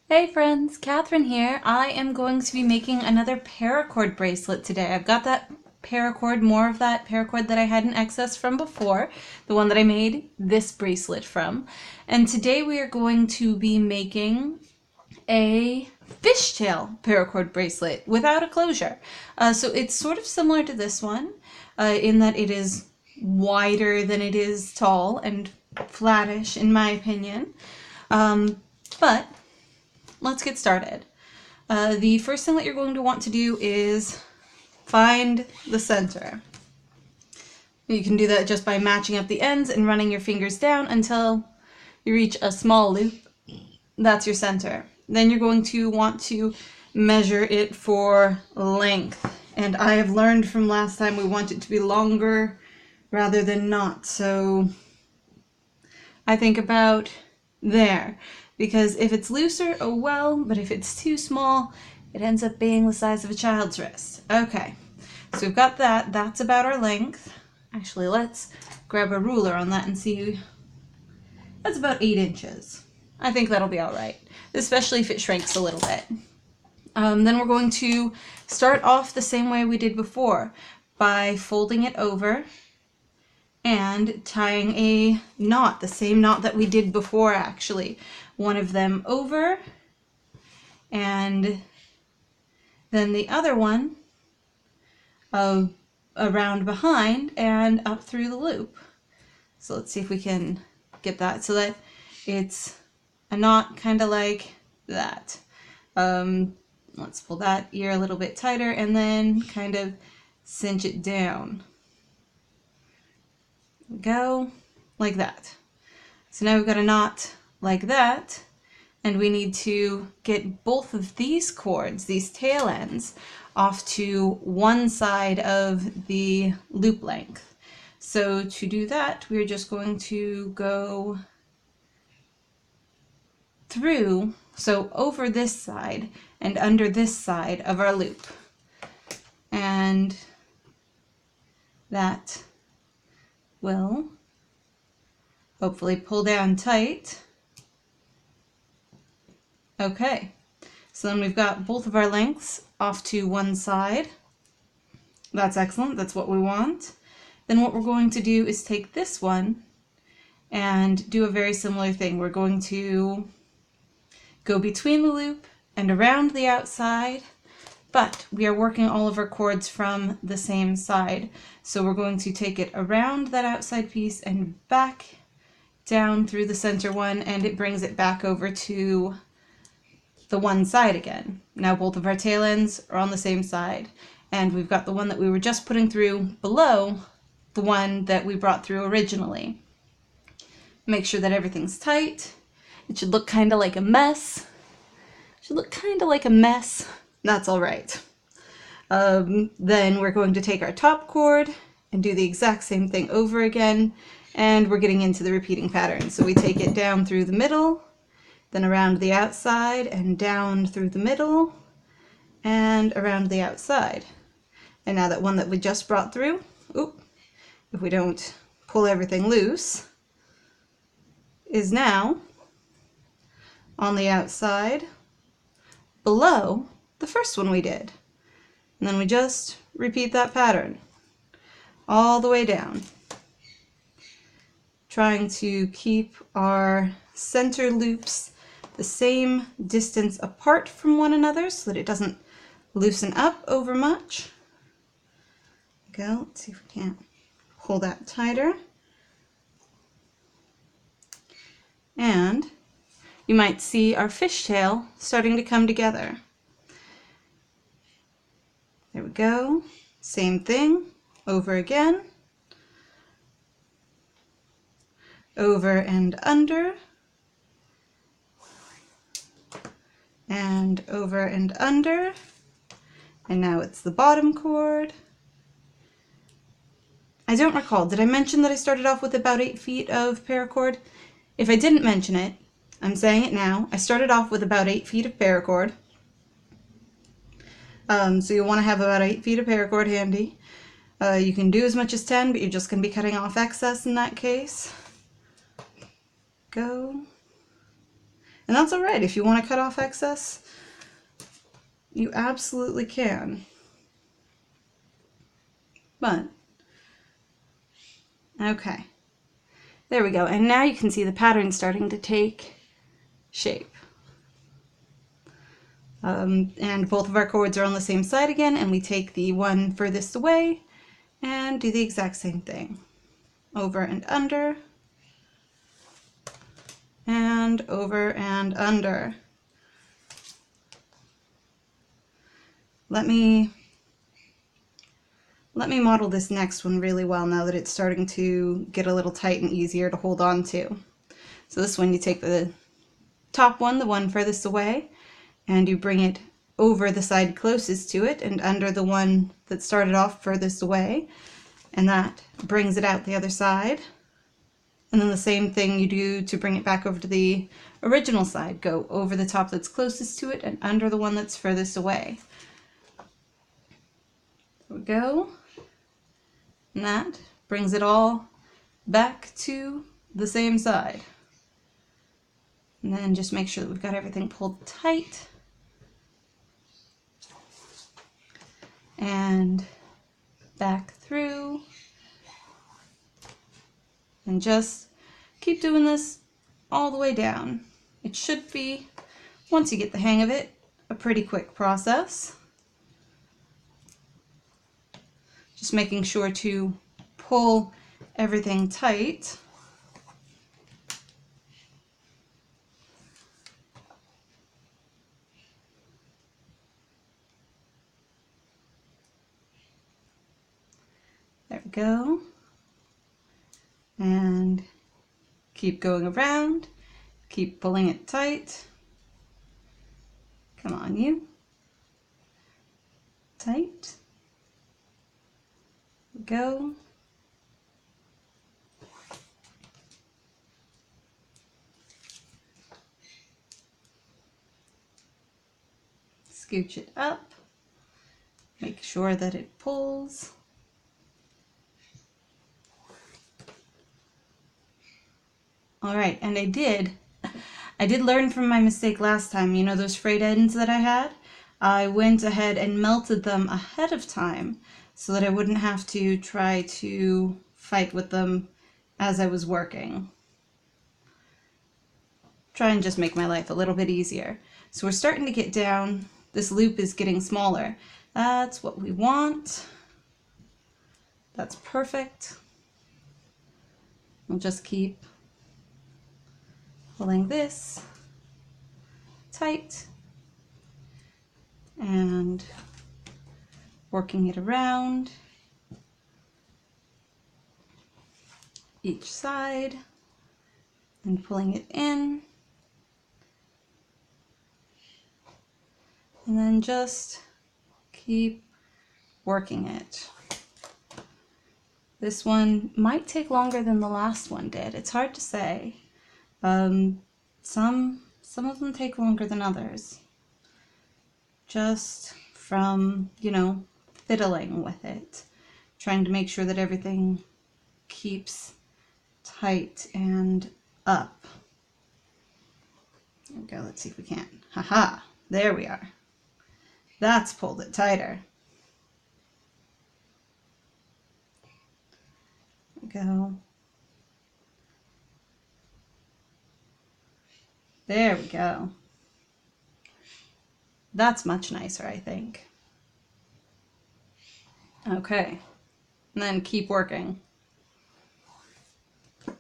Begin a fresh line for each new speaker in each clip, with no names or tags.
Hey friends, Catherine here. I am going to be making another paracord bracelet today. I've got that paracord, more of that paracord that I had in excess from before, the one that I made this bracelet from. And today we are going to be making a fishtail paracord bracelet without a closure. So it's sort of similar to this one in that it is wider than it is tall and flattish in my opinion. But let's get started. The first thing that you're going to want to do is find the center. You can do that just by matching up the ends and running your fingers down until you reach a small loop. That's your center. Then you're going to want to measure it for length. And I have learned from last time we want it to be longer rather than not. So I think about there. Because if it's looser, oh well, but if it's too small, it ends up being the size of a child's wrist. Okay, so we've got that. That's about our length. Actually, let's grab a ruler on that and see. That's about 8 inches. I think that'll be all right, especially if it shrinks a little bit. Then we're going to start off the same way we did before, by folding it over and tying a knot, the same knot that we did before actually. One of them over and then the other one around behind and up through the loop. So let's see if we can get that so that it's a knot kind of like that. Let's pull that ear a little bit tighter and then kind of cinch it down. Go like that. So now we've got a knot like that, and we need to get both of these cords, these tail ends, off to one side of the loop length. So to do that, we're just going to go through, so over this side and under this side of our loop. And that will hopefully pull down tight. Okay, so then we've got both of our lengths off to one side. That's excellent, that's what we want. Then what we're going to do is take this one and do a very similar thing. We're going to go between the loop and around the outside, but we are working all of our cords from the same side. So we're going to take it around that outside piece and back down through the center one, and it brings it back over to the one side again. Now both of our tail ends are on the same side, and we've got the one that we were just putting through below the one that we brought through originally. Make sure that everything's tight. It should look kind of like a mess. That's all right. Then we're going to take our top cord and do the exact same thing over again, and we're getting into the repeating pattern. So we take it down through the middle, then around the outside and down through the middle and around the outside. And now that one that we just brought through, if we don't pull everything loose, is now on the outside below the first one we did. And then we just repeat that pattern all the way down, trying to keep our center loops the same distance apart from one another so that it doesn't loosen up over much. Go, let's see if we can't pull that tighter. And you might see our fishtail starting to come together. There we go. Same thing, over again, over and under, and over and under, and now it's the bottom cord. I don't recall, did I mention that I started off with about 8 feet of paracord? If I didn't mention it, I'm saying it now. I started off with about 8 feet of paracord. So you'll want to have about 8 feet of paracord handy. You can do as much as 10, but you're just going to be cutting off excess in that case. Go. And that's all right. If you want to cut off excess, you absolutely can. But, okay. There we go. And now you can see the pattern starting to take shape. And both of our cords are on the same side again, and we take the one furthest away and do the exact same thing. Over and under, and over and under. Let me model this next one really well now that it's starting to get a little tight and easier to hold on to. So this one, you take the top one, the one furthest away, and you bring it over the side closest to it and under the one that started off furthest away, and that brings it out the other side. And then the same thing you do to bring it back over to the original side. Go over the top that's closest to it and under the one that's furthest away. There we go. And that brings it all back to the same side. And then just make sure that we've got everything pulled tight. And back through. And just keep doing this all the way down. It should be, once you get the hang of it, a pretty quick process. Just making sure to pull everything tight. There we go. And keep going around, keep pulling it tight. Come on, you. Tight. Go. Scooch it up. Make sure that it pulls. All right, and I did learn from my mistake last time. You know those frayed ends that I had? I went ahead and melted them ahead of time so that I wouldn't have to try to fight with them as I was working. Try and just make my life a little bit easier. So we're starting to get down. This loop is getting smaller. That's what we want. That's perfect. We'll just keep pulling this tight and working it around each side and pulling it in, and then just keep working it. This one might take longer than the last one did. It's hard to say. Some of them take longer than others, just from, you know, fiddling with it, trying to make sure that everything keeps tight and up. There we go. Let's see if we can. Haha, there we are. That's pulled it tighter. There we go. There we go. That's much nicer, I think. Okay, and then keep working. There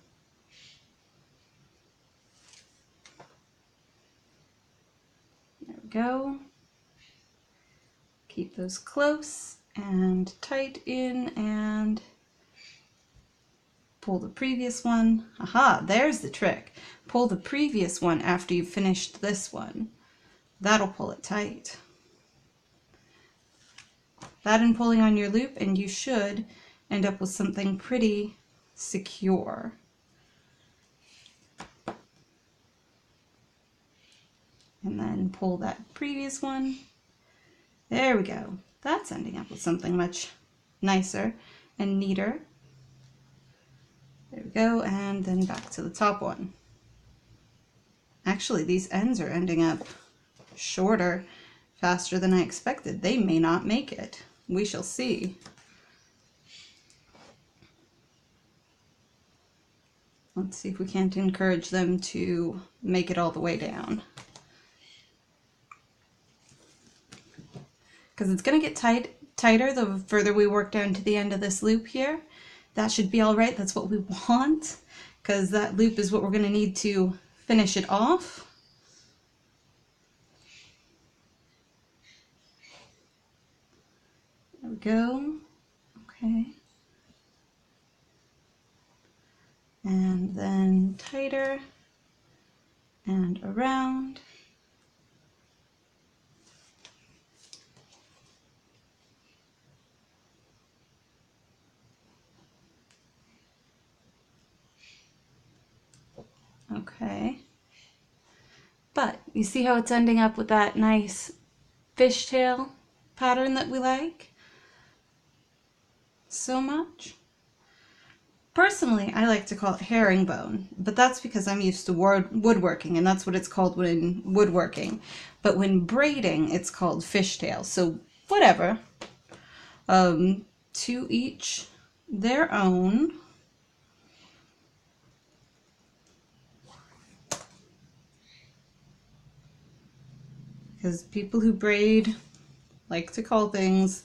we go. Keep those close and tight in and pull the previous one. Aha, there's the trick. Pull the previous one after you've finished this one. That'll pull it tight. That and pulling on your loop, and you should end up with something pretty secure. And then pull that previous one. There we go. That's ending up with something much nicer and neater. There we go, and then back to the top one. Actually, these ends are ending up shorter faster than I expected. They may not make it. We shall see. Let's see if we can't encourage them to make it all the way down. Because it's going to get tighter the further we work down to the end of this loop here. That should be all right. That's what we want, because that loop is what we're going to need to finish it off. There we go. Okay. And then tighter and around. Okay. But you see how it's ending up with that nice fishtail pattern that we like so much? Personally, I like to call it herringbone, but that's because I'm used to woodworking, and that's what it's called when woodworking. But when braiding, it's called fishtail. So whatever. To each their own. Because people who braid like to call things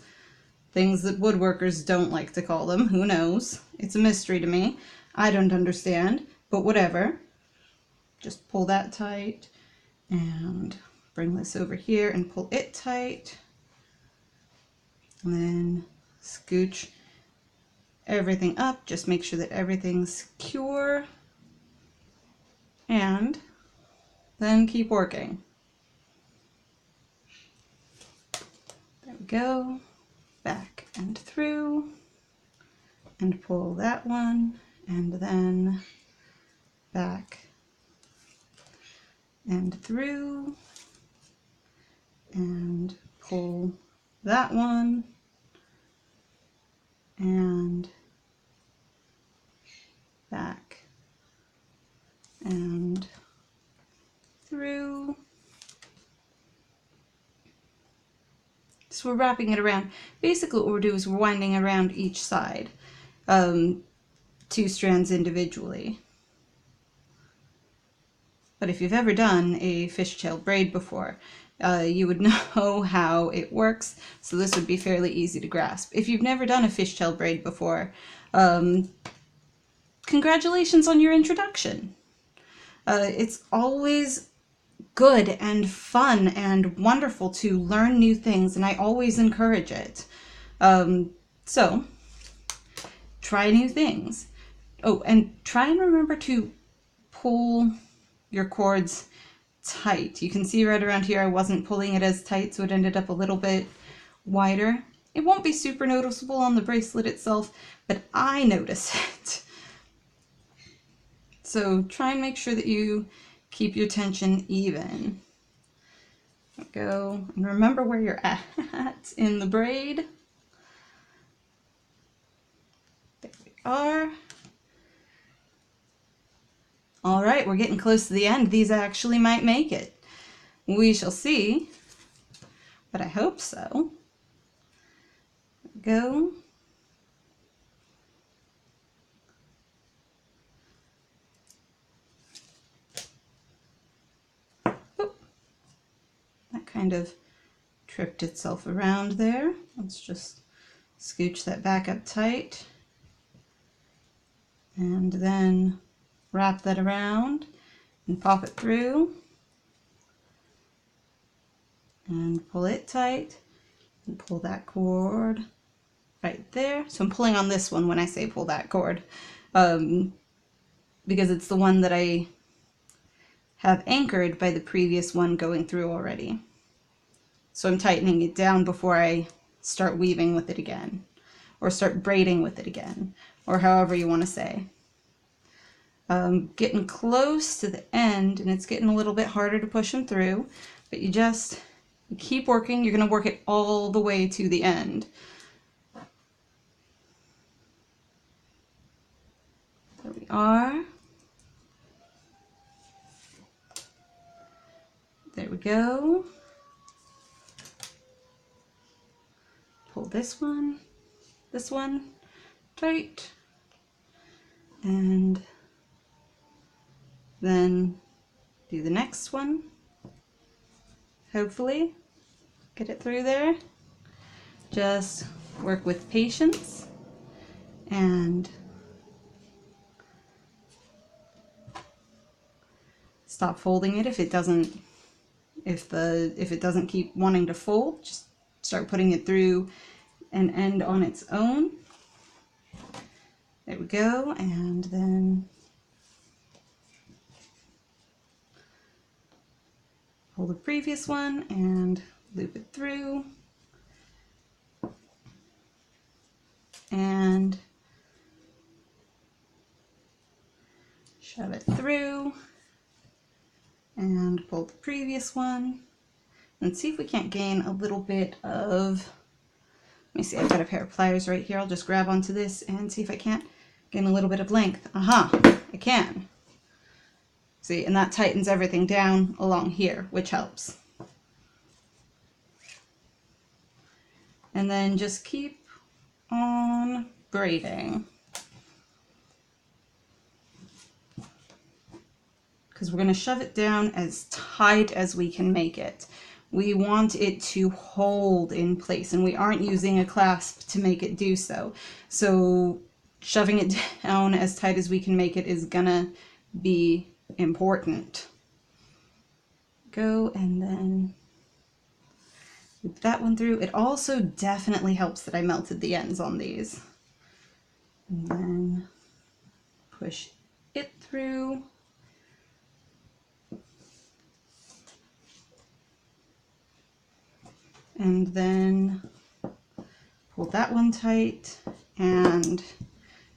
that woodworkers don't like to call them. Who knows? It's a mystery to me. I don't understand, but whatever. Just pull that tight and bring this over here and pull it tight. And then scooch everything up. Just make sure that everything's secure. And then keep working. There we go. Back and through, and pull that one, and then back and through, and pull that one, and back and through. So we're wrapping it around. Basically what we're doing is we're winding around each side, 2 strands individually. But if you've ever done a fishtail braid before, you would know how it works, so this would be fairly easy to grasp. If you've never done a fishtail braid before, congratulations on your introduction. It's always good and fun and wonderful to learn new things, and I always encourage it. So try new things. Oh, and try and remember to pull your cords tight. You can see right around here I wasn't pulling it as tight, so it ended up a little bit wider. It won't be super noticeable on the bracelet itself, but I notice it. So try and make sure that you keep your tension even. Go and remember where you're at in the braid. There we are. All right, we're getting close to the end. These actually might make it. We shall see, but I hope so. Go. Oh, that kind of tripped itself around there. Let's just scooch that back up tight and then wrap that around and pop it through and pull it tight and pull that cord right there. So I'm pulling on this one when I say pull that cord, because it's the one that I have anchored by the previous one going through already. So I'm tightening it down before I start weaving with it again, or start braiding with it again, or however you want to say. Getting close to the end, and it's getting a little bit harder to push them through, but you keep working. You're going to work it all the way to the end. There we are. There we go. Pull this one tight, and then do the next one. Hopefully get it through there. Just work with patience and stop folding it if it doesn't keep wanting to fold. Just start putting it through an end on its own. There we go, and then pull the previous one and loop it through, and shove it through, and pull the previous one, and see if we can't gain a little bit of, let me see, I've got a pair of pliers right here. I'll just grab onto this and see if I can't gain a little bit of length. Aha, I can. See, and that tightens everything down along here, which helps. And then just keep on braiding, because we're going to shove it down as tight as we can make it. We want it to hold in place, and we aren't using a clasp to make it do so. So shoving it down as tight as we can make it is gonna be important. Go, and then loop that one through. It also definitely helps that I melted the ends on these. And then push it through. And then pull that one tight and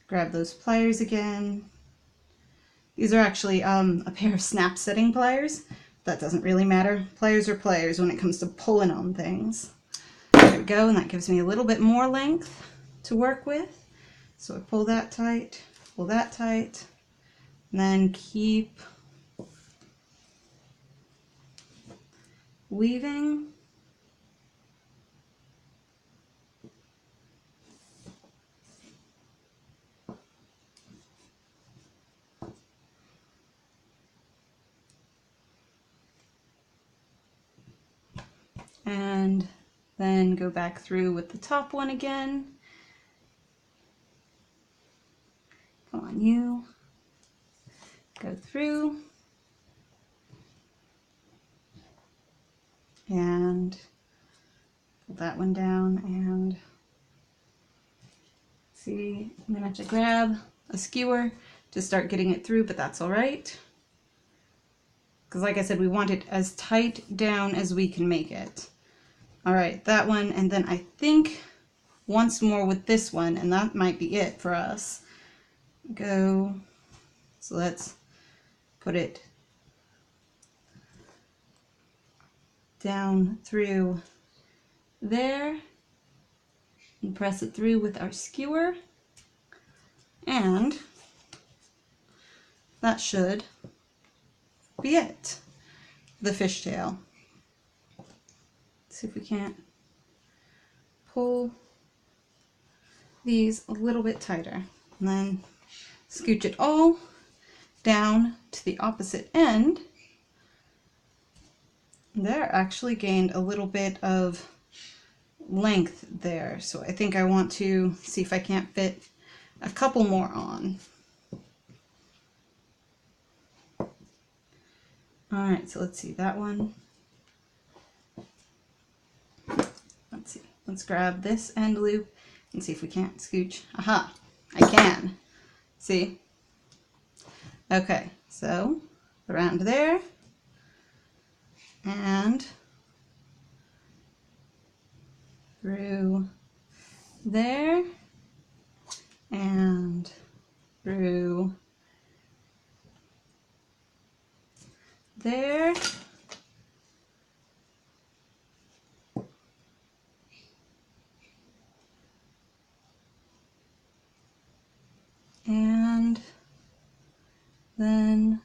grab those pliers again. These are actually a pair of snap setting pliers. That doesn't really matter. Pliers are pliers when it comes to pulling on things. There we go, and that gives me a little bit more length to work with. So I pull that tight, and then keep weaving. And then go back through with the top one again. Come on, you. Go through. And pull that one down, and see, I'm gonna have to grab a skewer to start getting it through, but that's all right. Because like I said, we want it as tight down as we can make it. All right, that one, and then I think once more with this one, and that might be it for us. Go, so let's put it down through there and press it through with our skewer, and that should be it. The fishtail. See if we can't pull these a little bit tighter, and then scooch it all down to the opposite end. There, actually gained a little bit of length there, so I think I want to see if I can't fit a couple more on. Alright, so let's see, that one. Let's see, let's grab this end loop and see if we can't scooch. Aha, I can. See? Okay, so around there, and through there, and through there, and then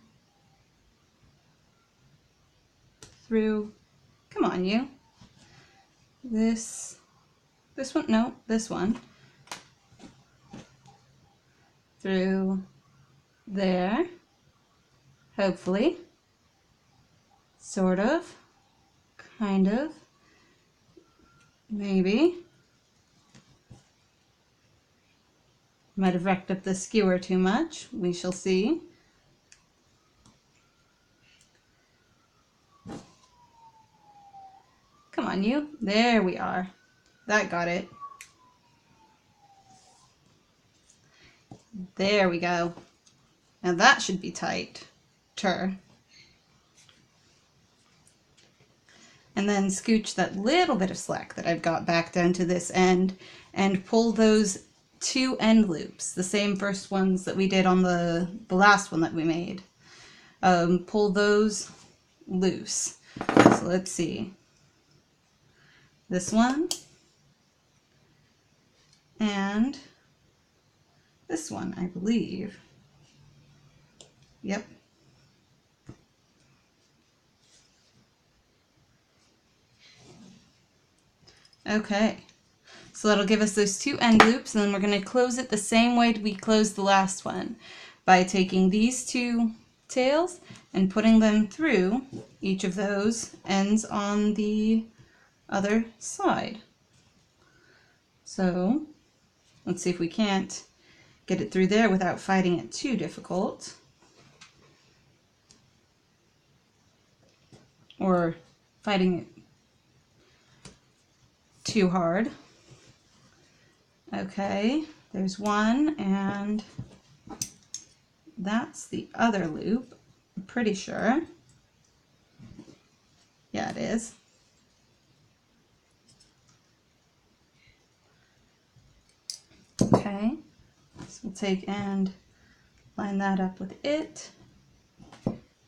through, come on you, this one, no, this one, through there, hopefully, sort of, kind of, maybe. Might have wrecked up the skewer too much, we shall see. Come on you, there we are, that got it. There we go. Now that should be tighter. And then scooch that little bit of slack that I've got back down to this end and pull those 2 end loops, the same first ones that we did on the last one that we made. Pull those loose. So let's see. This one and this one, I believe. Yep. Okay, so that'll give us those 2 end loops, and then we're going to close it the same way we closed the last one, by taking these 2 tails and putting them through each of those ends on the other side. So let's see if we can't get it through there without fighting it too difficult, or fighting it too hard. Okay, there's one, and that's the other loop, I'm pretty sure. Yeah, it is. Okay, so we'll take and line that up with it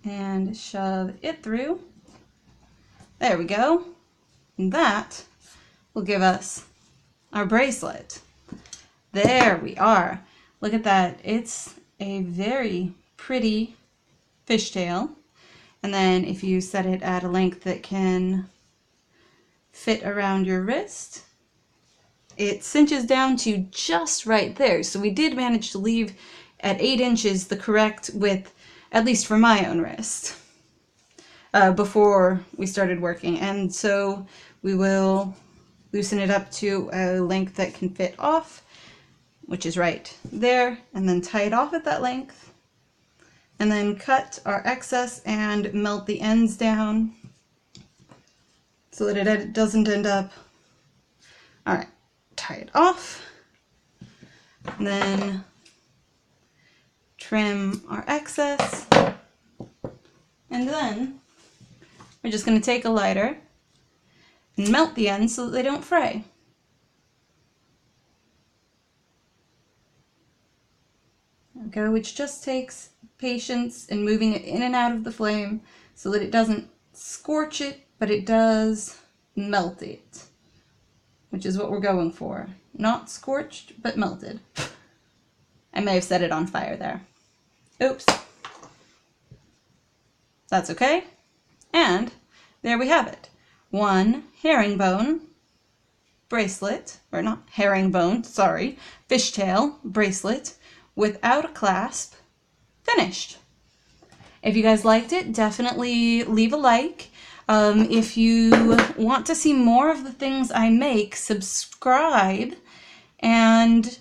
and shove it through. There we go. And that will give us our bracelet. There we are. Look at that. It's a very pretty fishtail. And then if you set it at a length that can fit around your wrist, it cinches down to just right there. So we did manage to leave at 8 inches the correct width, at least for my own wrist, before we started working. And so we will loosen it up to a length that can fit off, which is right there, and then tie it off at that length, and then cut our excess and melt the ends down so that it doesn't end up. All right, tie it off, and then trim our excess, and then we're just going to take a lighter and melt the ends so that they don't fray. There we go, which just takes patience and moving it in and out of the flame so that it doesn't scorch it, but it does melt it, which is what we're going for. Not scorched, but melted. I may have set it on fire there. Oops. That's okay. And there we have it. One herringbone bracelet, or not herringbone, sorry, fishtail bracelet without a clasp, finished. If you guys liked it, definitely leave a like. If you want to see more of the things I make, subscribe, and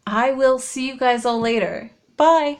I will see you guys all later. Bye!